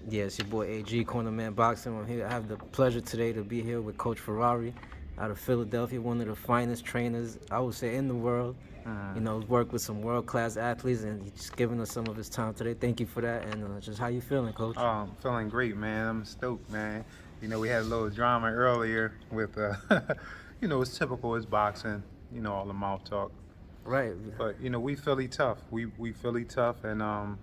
Yeah, it's your boy AG, Cornerman Boxing. I'm here. I have the pleasure today to be here with Coach Ferarri out of Philadelphia, one of the finest trainers, I would say, in the world. Uh, You know, worked with some world-class athletes, and he's just giving us some of his time today. Thank you for that. And just how you feeling, Coach? feeling great, man. I'm stoked, man. We had a little drama earlier with, it's typical. It's boxing. All the mouth talk. Right, But we Philly tough. We Philly tough, and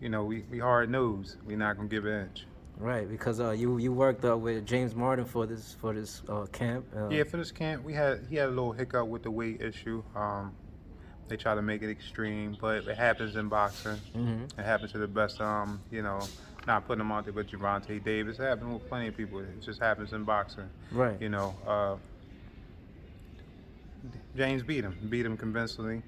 we hard nosed. We not gonna give an inch. right. Because you worked with James Martin for this camp. Yeah, for this camp, he had a little hiccup with the weight issue. They try to make it extreme, but it happens in boxing. Hmm. It happens to the best. Not putting them out there, but Javante Davis. It happens with plenty of people. It just happens in boxing. Right. You know, James beat him convincingly.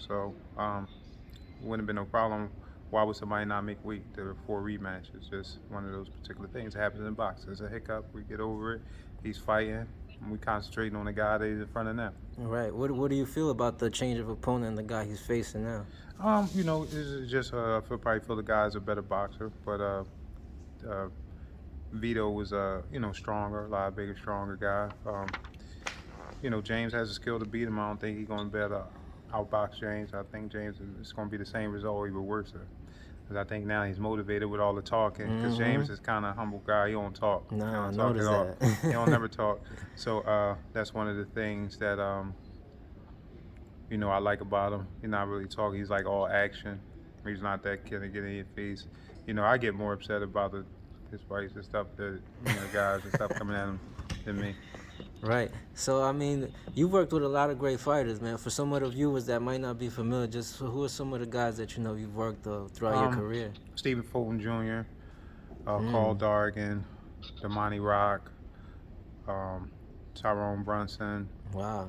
So wouldn't have been no problem. Why would somebody not make weight for a rematch? It's just one of those particular things that happens in boxing. It's a hiccup. We get over it. He's fighting. And we concentrating on the guy that is in front of them. Right. What do you feel about the change of opponent and the guy he's facing now? It's just I probably feel the guy's a better boxer, but Vito was stronger, a lot bigger, stronger guy. James has the skill to beat him. I don't think he's going to be able to outbox James. I think James is going to be the same result or even worse. Because I think now he's motivated with all the talking. Because James is kind of a humble guy. He don't talk. No, He I don't talk noticed at all. that. He don't never talk. So that's one of the things that I like about him. He's not really talking. He's like all action. He's not that kid to get in your face. I get more upset about his fights and stuff that guys and stuff coming at him than me. Right. So, I mean, you worked with a lot of great fighters, man. For some of the viewers that might not be familiar, just who are some of the guys that you've worked throughout your career? Stephen Fulton Jr., Carl Dargan, Damani Rock, Tyrone Brunson, Wow.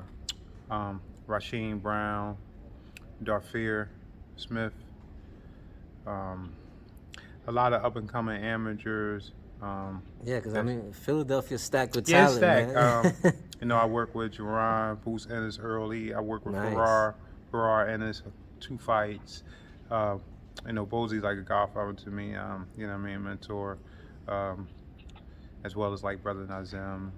Rasheem Brown, Darfir Smith, a lot of up and coming amateurs. Yeah, because, I mean, Philadelphia's stacked with Yeah, it's talent, stacked. man. I work with Jerron Boots Ennis early. I work with Nice. Ferrar Ennis, 2 fights. Bosey's like a godfather to me. Mentor, um, as well as like brother Nazim,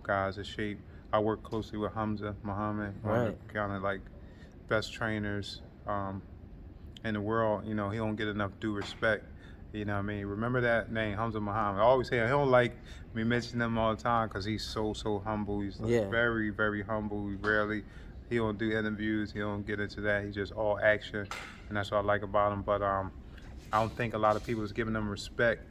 guys of shape. I work closely with Hamza Muhammad, one of Right. the kind of like best trainers in the world. He don't get enough due respect. Remember that name, Hamza Muhammad. I always say he don't like me mentioning him all the time because he's so humble. He's like Yeah. very, very humble. He don't do interviews. He don't get into that. He's just all action, and that's what I like about him. But I don't think a lot of people is giving him respect.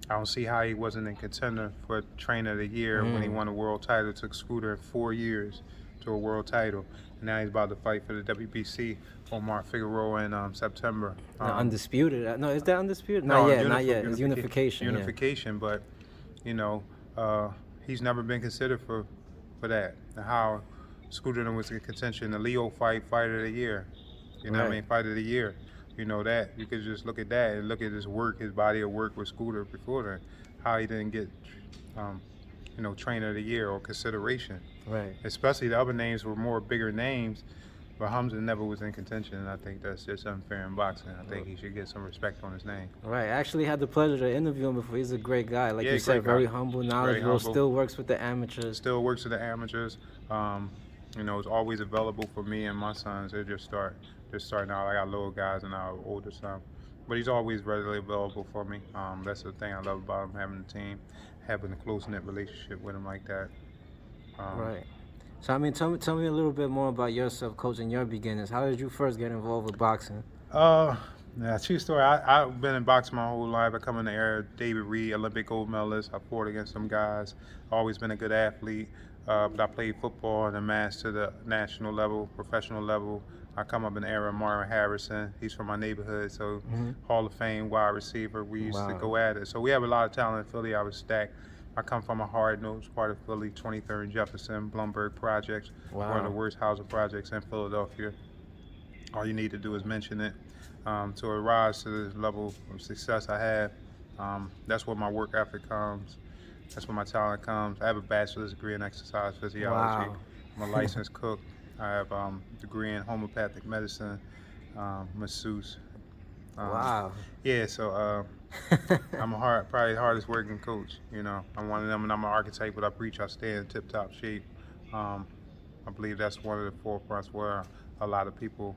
I don't see how he wasn't in contender for Trainer of the Year when he won a world title. It took Scooter 4 years to a world title. And now he's about to fight for the WBC on Mark Figueroa in September. Undisputed. No, is that undisputed? No, Not yet. It's unification. Unification, but he's never been considered for that. And how Scooter was in contention, the Leo fighter of the year. Right. Fighter of the year. That you could just look at that and look at his work, his body of work with Scooter before that. How he didn't get, Trainer of the Year or consideration. Right. Especially the other names were more bigger names. But Hamza never was in contention, and I think that's just unfair in boxing. I think he should get some respect on his name. Right. I actually had the pleasure to interview him before. He's a great guy. Like Yeah, you said, great guy. very humble, knowledgeable, humble. still works with the amateurs. Still works with the amateurs. It's always available for me and my sons. They're just starting out. I got little guys and our older son. But he's always readily available for me. That's the thing I love about him, having a team, having a close-knit relationship with him like that. Right. So, I mean, tell me a little bit more about yourself, Coach, and your beginnings. How did you first get involved with boxing? True story. I've been in boxing my whole life. I come in the era of David Reed, Olympic gold medalist. I fought against some guys. Always been a good athlete. But I played football and advanced to the national level, professional level. I come up in the era of Marvin Harrison. He's from my neighborhood, so Hall of Fame wide receiver. We used to go at it. So we have a lot of talent in Philly. I was stacked. I come from a hard-nosed part of Philly, 23rd and Jefferson, Blumberg Projects, one of the worst housing projects in Philadelphia. All you need to do is mention it. To rise to the level of success I have, that's where my work ethic comes. That's where my talent comes. I have a bachelor's degree in exercise physiology. Wow. I'm a licensed cook. I have a degree in homeopathic medicine, masseuse. Um, Wow. yeah, so I'm probably the hardest working coach. You know, I'm one of them, and I'm an archetype. But I preach, I stay in tip-top shape. Um, I believe that's one of the forefronts where a lot of people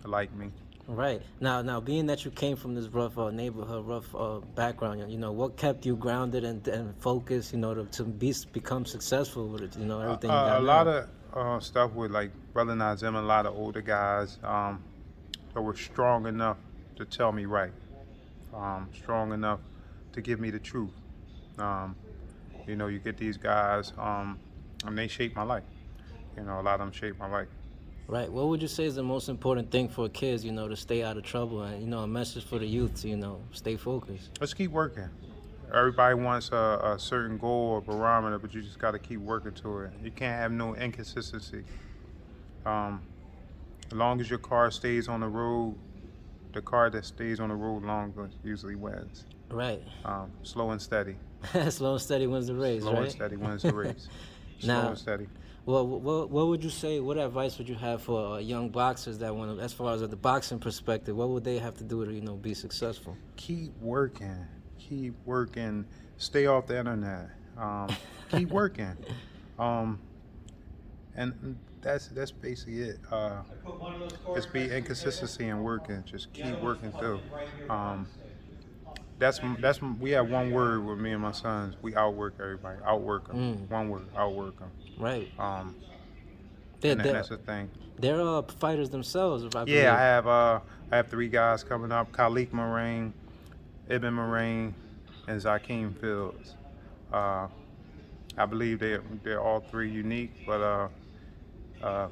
like me. Right. Now, being that you came from this rough neighborhood, rough background, what kept you grounded and focused, become successful with it, everything you A got lot now? of stuff with like Brother Nazim, a lot of older guys that were strong enough to tell me right, strong enough to give me the truth. Um, you get these guys, and they shape my life. A lot of them shape my life. Right. What would you say is the most important thing for kids, to stay out of trouble and, a message for the youth to, stay focused? Let's keep working. Everybody wants a certain goal or barometer, but you just got to keep working to it. You can't have no inconsistency. Um, as long as your car stays on the road, the car that stays on the road longer usually wins. Right. Slow and steady. Slow and steady wins the race, Slow and right? steady wins the race. Slow Now, and steady. well, what would you say? What advice would you have for young boxers that want to, as far as the boxing perspective, what would they have to do to be successful? Keep working. Keep working. Stay off the internet. Keep working. Um, and that's basically it. It's be inconsistency in working. Just keep working through. Um, that's we have one word with me and my sons. We outwork everybody. Outwork them. Mm, One word. Outwork them. right. Um, They're, and they're, that's the thing. they're fighters themselves, if I Yeah, believe. I have three guys coming up: Khalik Moraine, Ibn Moraine, and Zakeem Fields. Uh, I believe they're all three unique, but uh,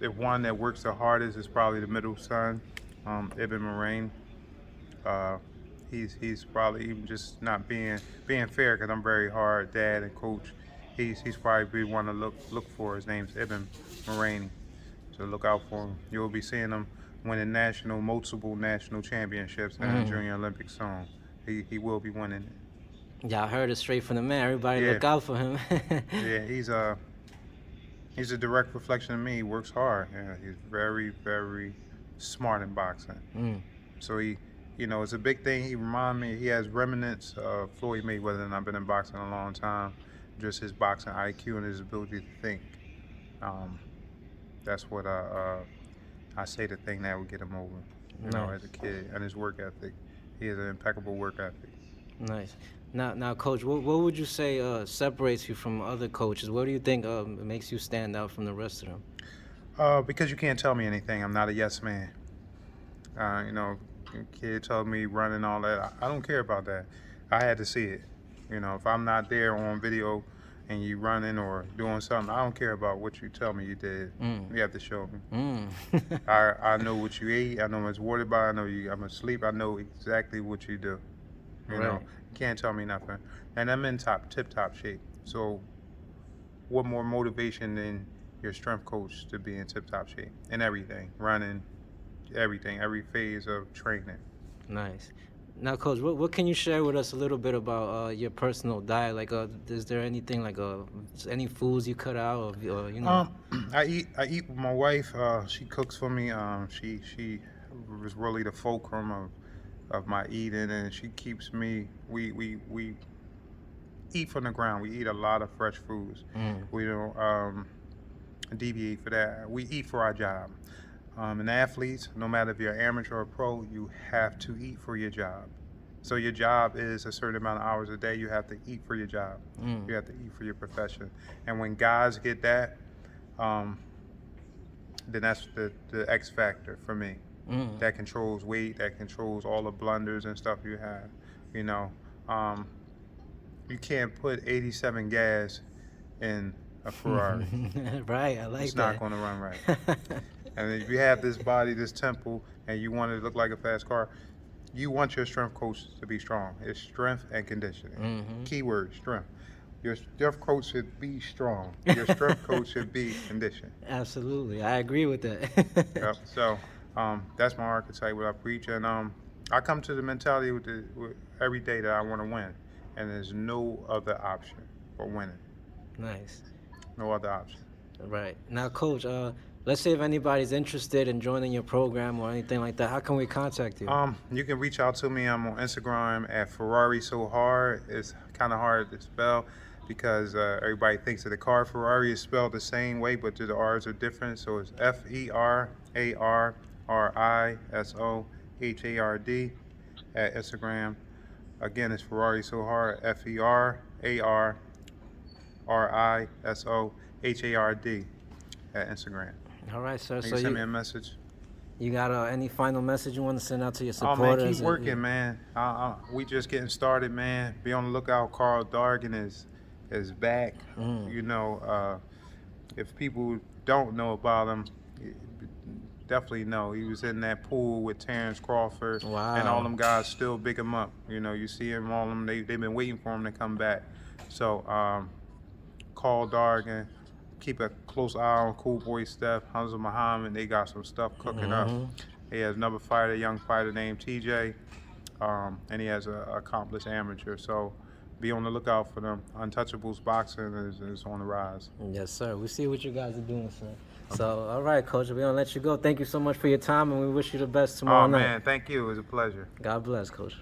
the one that works the hardest is probably the middle son, Ibn Moraine. Uh, he's probably even just not being fair because I'm very hard dad and coach. He's probably the one to look for. His name's Ibn Moraine. So look out for him. You'll be seeing him winning multiple national championships and a Mm. Junior Olympics soon. He will be winning it. Yeah, I heard it straight from the man. Everybody Yeah, look out for him. yeah. He's a direct reflection of me. He works hard. Yeah, he's very very smart in boxing. Mm. So it's a big thing. He remind me. He has remnants of Floyd Mayweather, and I've been in boxing a long time. Just his boxing IQ and his ability to think. Um, that's what I say the thing that would get him over, as a Nice, kid, and his work ethic. He has an impeccable work ethic. nice. Now, coach, what would you say separates you from other coaches? What do you think makes you stand out from the rest of them? Because you can't tell me anything. I'm not a yes man. Uh, you know, kid told me run and all that. I don't care about that. I had to see it. If I'm not there on video and you running or doing something, I don't care about what you tell me you did. Mm. You have to show me. Mm. I know what you ate. I know what's water by. I know I'm asleep. I know exactly what you do. Right. You can't tell me nothing. And I'm in tip top shape. So what more motivation than your strength coach to be in tip top shape and everything, running, everything, every phase of training. Nice. Now, coach, what can you share with us a little bit about your personal diet? Like, is there anything like any foods you cut out, or? I eat with my wife. She cooks for me. She was really the fulcrum of my eating, and she keeps me. We eat from the ground. We eat a lot of fresh foods. Mm. We don't deviate for that. We eat for our job. And athletes, no matter if you're amateur or pro, you have to eat for your job. So your job is a certain amount of hours a day. You have to eat for your job. Mm. You have to eat for your profession. And when guys get that, um, then that's the X factor for me. Mm. That controls weight. That controls all the blunders and stuff you have. You know, um, you can't put 87 gas in a Ferarri. Right, I like It's not that. going to run right. And if you have this body, this temple, and you want it to look like a fast car, you want your strength coach to be strong. It's strength and conditioning. Mm-hmm. Keyword, strength. Your strength coach should be strong. Your strength coach should be conditioned. Absolutely, I agree with that. Yep. So that's my archetype, what I preach. And I come to the mentality with every day that I want to win. And there's no other option for winning. Nice. No other option. Right. Now, coach, let's say if anybody's interested in joining your program or anything like that, how can we contact you? You can reach out to me. I'm on Instagram at Ferarri So Hard. It's kind of hard to spell because everybody thinks that the car Ferrari is spelled the same way, but the R's are different. So it's FERARRISOHARD at Instagram. Again, it's Ferrari So Hard. FERARRISOHARD at Instagram. All right, sir. You So can send me a message. you got any final message you want to send out to your Oh man, supporters? keep working, man. We just getting started, man. Be on the lookout. Carl Dargan is back. You know, if people don't know about him, definitely know he was in that pool with Terrence Crawford and all Wow. them guys. Still big him up. You know, you see him, all them. They've been waiting for him to come back. So Carl Dargan. Keep a close eye on Cool Boy Steph, Hamza Muhammad. They got some stuff cooking up. He has another fighter, young fighter named TJ, and he has an accomplished amateur. So be on the lookout for them. Untouchables boxing is on the rise. Yes, sir. We see what you guys are doing, sir. So, all right, Coach, we're going to let you go. Thank you so much for your time, and we wish you the best tomorrow Oh night. man, thank you. It was a pleasure. God bless, Coach.